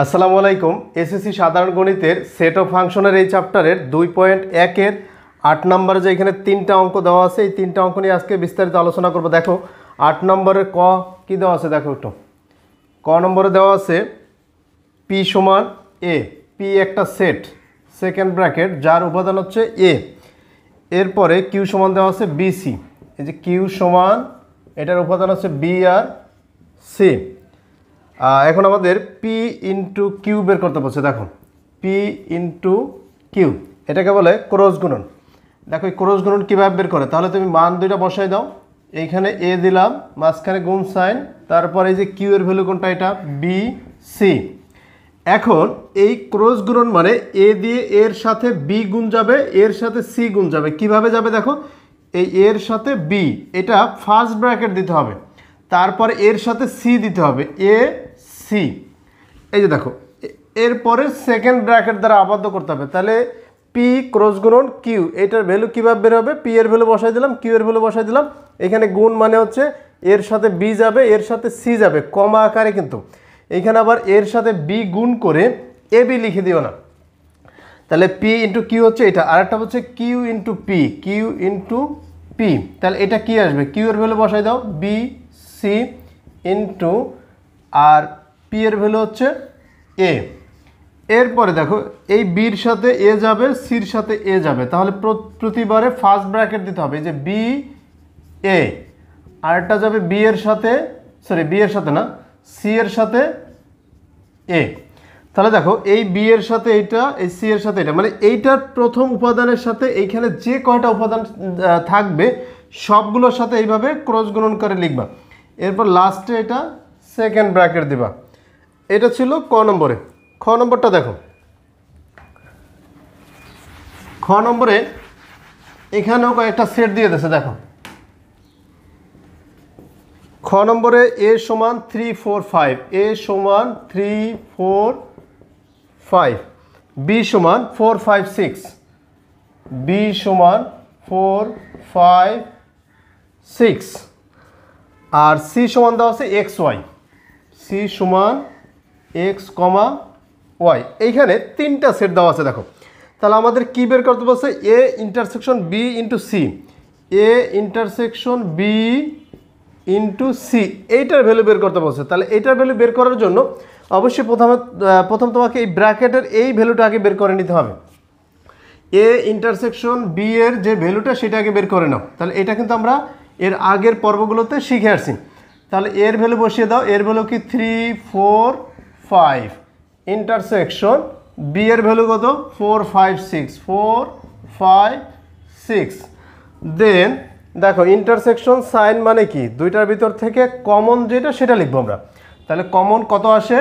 আসসালামু আলাইকুম। এসএসসি সাধারণ গণিতের সেট অফ ফাংশনের এই চ্যাপ্টারের 2.1-এর 8 নম্বরে যে এখানে 3টা অঙ্ক দেওয়া আছে, এই 3টা অঙ্ক নিয়ে আজকে বিস্তারিত আলোচনা করব। দেখো 8 নম্বরের ক কি দেওয়া আছে, দেখো একটু ক নম্বরে দেওয়া আছে পি সমান এ। পি একটা সেট, সেকেন্ড ব্র্যাকেট, যার উপাদান হচ্ছে এ। এরপরে কিউ সমান দেওয়া আছে বিসি। এই যে কিউ সমান, এটার উপাদান হচ্ছে বি আর সি। এখন আমাদের পি ইন্টু কিউ বের করতে বলছে। দেখো পি ইন্টু কিউ, এটাকে বলে ক্রস গুণন। দেখো এই ক্রস গুণন কীভাবে বের করে, তাহলে তুমি মান দুইটা বসাই দাও। এইখানে এ দিলাম, মাঝখানে গুণ সাইন, তারপর এই যে কিউ এর ভ্যালু কোনটা, এটা বি সি। এখন এই ক্রস গুণন মানে এ দিয়ে এর সাথে বি গুণ যাবে, এর সাথে সি গুণ যাবে। কিভাবে যাবে দেখো, এই এর সাথে বি, এটা ফার্স্ট ব্র্যাকেট দিতে হবে, তারপরে এর সাথে সি দিতে হবে, এ সি। এই যে দেখো, এরপরে সেকেন্ড ব্র্যাকেট দ্বারা আবদ্ধ করতে হবে। তাহলে পি ক্রস গুণন কিউ, এটার ভ্যালু কীভাবে বের হবে, পি এর ভ্যালু বসাই দিলাম, কিউ এর ভ্যালু বসাই দিলাম। এখানে গুণ মানে হচ্ছে এর সাথে বি যাবে, এর সাথে সি যাবে, কমা আকারে। কিন্তু এইখানে আবার এর সাথে বি গুণ করে এ বি লিখে দিও না। তাহলে পি ইন্টু কিউ হচ্ছে এটা, আরেকটা হচ্ছে Q into P, Q into P. তাহলে এটা কি আসবে, কিউ এর ভ্যালু বসাই দাও, বি সি ইন্টু, আর পি এর ভ্যালু হচ্ছে এ। এরপরে দেখো এই বির সাথে এ যাবে, সির সাথে এ যাবে, তাহলে প্রতিবারে ফার্স্ট ব্র্যাকেট দিতে হবে। এই যে বি এ, আরেকটা যাবে বি এর সাথে, সরি বি এর সাথে না, সি এর সাথে এ। তাহলে দেখো এই বি এর সাথে এইটা, এই সি এর সাথে এটা, মানে এইটার প্রথম উপাদানের সাথে এইখানে যে কয়টা উপাদান থাকবে সবগুলোর সাথে এইভাবে ক্রস গুণন করে লিখবা। এরপর লাস্টে এটা সেকেন্ড ব্র্যাকেট দিবা। এটা ছিল ক নম্বরে। খ নম্বরটা দেখো, খ নম্বরে এখানেও কয়েকটা সেট দিয়ে দিয়েছে। দেখো খ নম্বরে এ সমান 3 4 5, এ সমান 3 4 5, বি সমান 4 5 6, বি সমান 4 5 6, আর সি সমান দেওয়া আছে এক্স ওয়াই, সি সমান এক্স কমা ওয়াই। এইখানে 3টা সেট দেওয়া আছে। দেখো তাহলে আমাদের কী বের করতে বলছে, A intersection B into C, A intersection B into C, এইটার ভ্যালু বের করতে বলছে। তাহলে এইটার ভ্যালু বের করার জন্য অবশ্যই প্রথম তোমাকে এই ব্র্যাকেটের এই ভ্যালুটা আগে বের করে নিতে হবে। এ ইন্টারসেকশন বি এর যে ভ্যালুটা সেটা আগে বের করে নাও। তাহলে এটা কিন্তু আমরা এর আগের পর্বগুলোতে শিখে আসছি। তাহলে এর ভ্যালু বসিয়ে দাও, এর ভ্যালু কি 3 4 5, ইন্টারসেকশন বি এর ভ্যালু কত 4 5 6, 4 5 6। দেন দেখো ইন্টারসেকশন সাইন মানে কি, দুইটার ভিতর থেকে কমন যেটা সেটা লিখবো আমরা। তাহলে কমন কত আসে,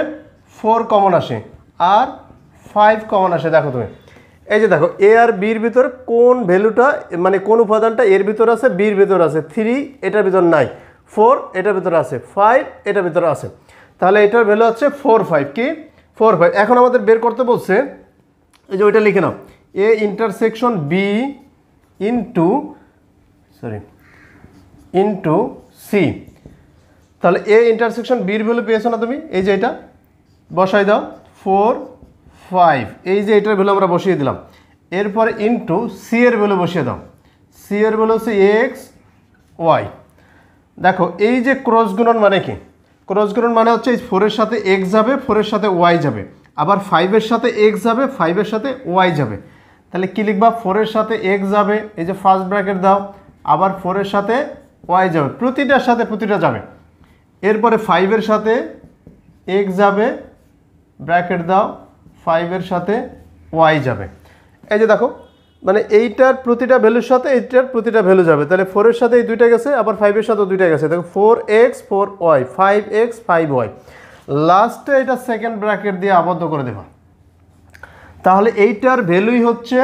4 কমন আসে আর 5 কমন আসে। দেখো তুমি এই যে দেখো এ আর বির ভিতর কোন ভ্যালুটা, মানে কোন উপাদানটা এর ভিতর আছে, বির ভিতর আছে। 3 এটার ভিতর নাই, 4 এটার ভিতর আছে, 5 এটার ভিতর আছে। তাহলে এটার ভ্যালু হচ্ছে 4 5, কি 4 5। এখন আমাদের বের করতে বলছে, এই যে ওইটা লিখে নাও, A intersection B into into C. তাহলে এ ইন্টারসেকশন বির ভ্যালু পেয়েছো না তুমি, এই যে এটা বসাই দাও 4 5, এই যে এটার ভ্যালু আমরা বসিয়ে দিলাম। এরপরে ইন্টু সি এর ভ্যালু বসিয়ে দাও, সি এর ভ্যালু হচ্ছে এক্স ওয়াই। দেখো এই যে ক্রস গুণন মানে কি, ক্রস গুণন মানে হচ্ছে এই 4 এর সাথে এক্স যাবে, 4 এর সাথে ওয়াই যাবে, আবার 5 এর সাথে এক্স যাবে, 5 এর সাথে ওয়াই যাবে। তাহলে কি লিখবা, 4 এর সাথে এক্স যাবে, এই যে ফার্স্ট ব্র্যাকেট দাও, আবার 4 এর সাথে ওয়াই যাবে, প্রতিটার সাথে প্রতিটা যাবে। এরপরে 5 এর সাথে এক্স যাবে, ব্র্যাকেট দাও, 5 এর সাথে ওয়াই যাবে। এই যে দেখো মানে এইটার প্রতিটা ভ্যালুর সাথে এইটার প্রতিটা ভ্যালু যাবে। তাহলে 4 এর সাথে এই দুইটা গেছে, আবার 5 এর সাথেও দুইটা গেছে। দেখো 4x 4y, 5x 5y, লাস্টে এটা সেকেন্ড ব্র্যাকেট দিয়ে আবদ্ধ করে দেবা। তাহলে এইটার ভ্যালুই হচ্ছে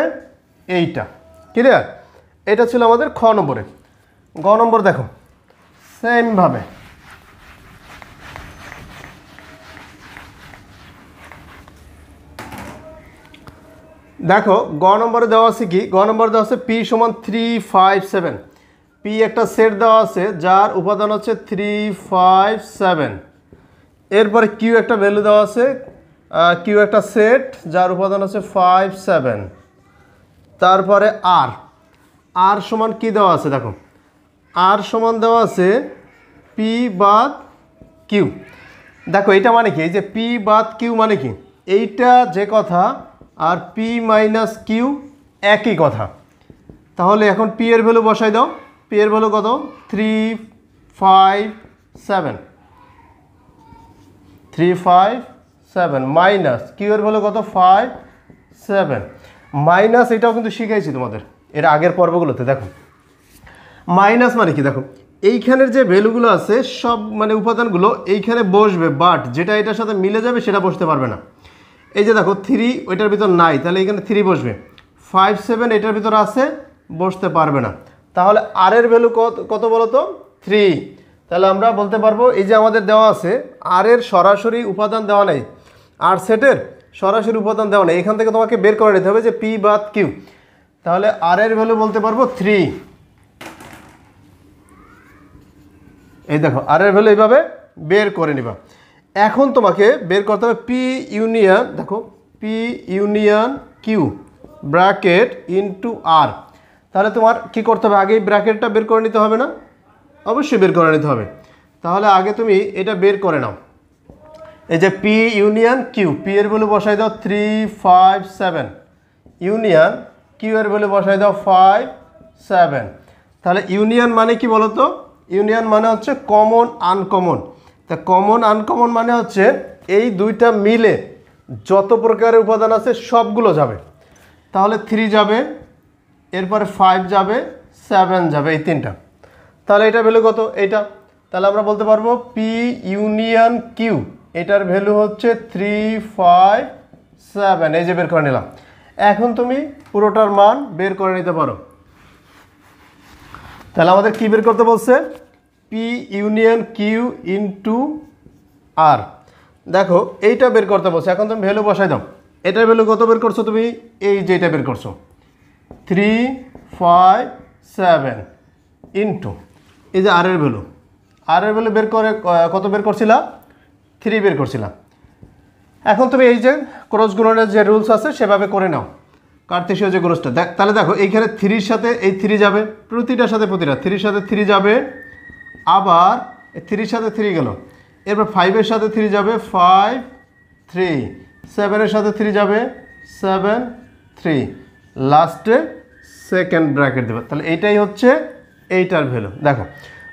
এইটা। ক্লিয়ার? এটা ছিল আমাদের খ নম্বরে। গ নম্বর দেখো সেমভাবে, দেখো গ নম্বরে দেওয়া আছে কি, গ নম্বরে দেওয়া আছে পি সমান 3 5 7, পি একটা সেট দেওয়া আছে যার উপাদান হচ্ছে 3 5 7। এরপরে কিউ একটা ভ্যালু দেওয়া আছে কিউ একটা সেট যার উপাদান আছে 5 7। তারপরে আর আর সমান কি দেওয়া আছে দেখো, আর সমান দেওয়া আছে পি বাদ কিউ। দেখো এটা মানে কি, এই যে পি বাদ কিউ মানে কি, এইটা যে কথা আর পি মাইনাস কিউ একই কথা। তাহলে এখন পি এর ভ্যালু বসাই দাও। পি এর ভ্যালু কত, 3 5 7, 3 5 7 মাইনাস কিউ এর ভ্যালু কত 5 7 মাইনাস, এটাও কিন্তু শিখাইছি তোমাদের এর আগের পর্বগুলোতে। দেখো মাইনাস মানে কি, দেখো এইখানের যে ভ্যালুগুলো আছে সব মানে উপাদানগুলো এইখানে বসবে, বাট যেটা এটার সাথে মিলে যাবে সেটা বসতে পারবে না। এই যে দেখো 3 ওইটার ভিতর নাই, তাহলে এখানে 3 বসবে। 5 7 এটার ভিতর আছে, বসতে পারবে না। তাহলে আর এর ভ্যালু কত বলো তো, 3। তাহলে আমরা বলতে পারবো এই যে আমাদের দেওয়া আছে আর এর সরাসরি উপাদান দেওয়া নেই, আর সেটের সরাসরি উপাদান দেওয়া নেই, এখান থেকে তোমাকে বের করে নিতে হবে যে পি বাদ কিউ। তাহলে আর এর ভ্যালু বলতে পারবো 3। এই দেখো আর এর ভ্যালু এইভাবে বের করে নিবা। এখন তোমাকে বের করতে হবে পি ইউনিয়ন, দেখো P union Q bracket into R. তাহলে তোমার কি করতে হবে, আগে ব্র্যাকেটটা বের করে নিতে হবে না? অবশ্যই বের করে নিতে হবে। তাহলে আগে তুমি এটা বের করে নাও। এই যে পি ইউনিয়ন কিউ, পি এর ভ্যালু বসাই দাও 3 5 7, ইউনিয়ন কিউ এর ভ্যালু বসাই দাও 5 7। তাহলে ইউনিয়ন মানে কি বলো তো, ইউনিয়ন মানে হচ্ছে কমন আনকমন। তা কমন আনকমন মানে হচ্ছে এই দুইটা মিলে যত প্রকারের উপাদান আছে সবগুলো যাবে। তাহলে 3 যাবে, এরপরে 5 যাবে, 7 যাবে, এই তিনটা। তাহলে এটা ভ্যালু কত, এইটা। তাহলে আমরা বলতে পারবো পি ইউনিয়ন কিউ, এটার ভ্যালু হচ্ছে 3 5 7। এই যে বের করে নিলাম। এখন তুমি পুরোটার মান বের করে নিতে পারো। তাহলে আমাদের কি বের করতে বলছে, পি ইউনিয়ন কিউ ইনটু আর। দেখো এইটা বের করতে বলছে, এখন তুমি ভ্যালু বসাই দাও। এটার ভ্যালু কত বের করছো তুমি, এই যে এটা বের করছো 3 5 7 ইনটু এই যে আর এর ভ্যালু, আর এর ভ্যালু বের করে কত বের করছিলাম, 3 বের করছিলাম। এখন তুমি এই যে ক্রস গুণনের যে রুলস আছে সেভাবে করে নাও, কার্তেশীয় যে ক্রসটা। তাহলে দেখো এইখানে 3-র সাথে এই 3 যাবে, প্রতিটার সাথে প্রতিটা 3-র সাথে 3 যাবে, আবার 3-র সাথে 3 গেল, এরপর 5-এর সাথে 3 যাবে 5 3, 7-এর সাথে 3 যাবে 7 3, লাস্টে সেকেন্ড ব্র্যাকেট দেবে। তাহলে এইটাই হচ্ছে এইটার ভ্যালু। দেখো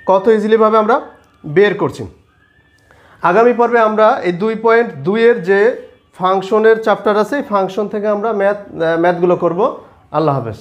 কত ইজিলিভাবে আমরা বের করছি। আগামী পর্বে আমরা এই 2.2-এর যে ফাংশনের চ্যাপ্টার আছে এই ফাংশন থেকে আমরা ম্যাথগুলো করব। আল্লাহ হাফেজ।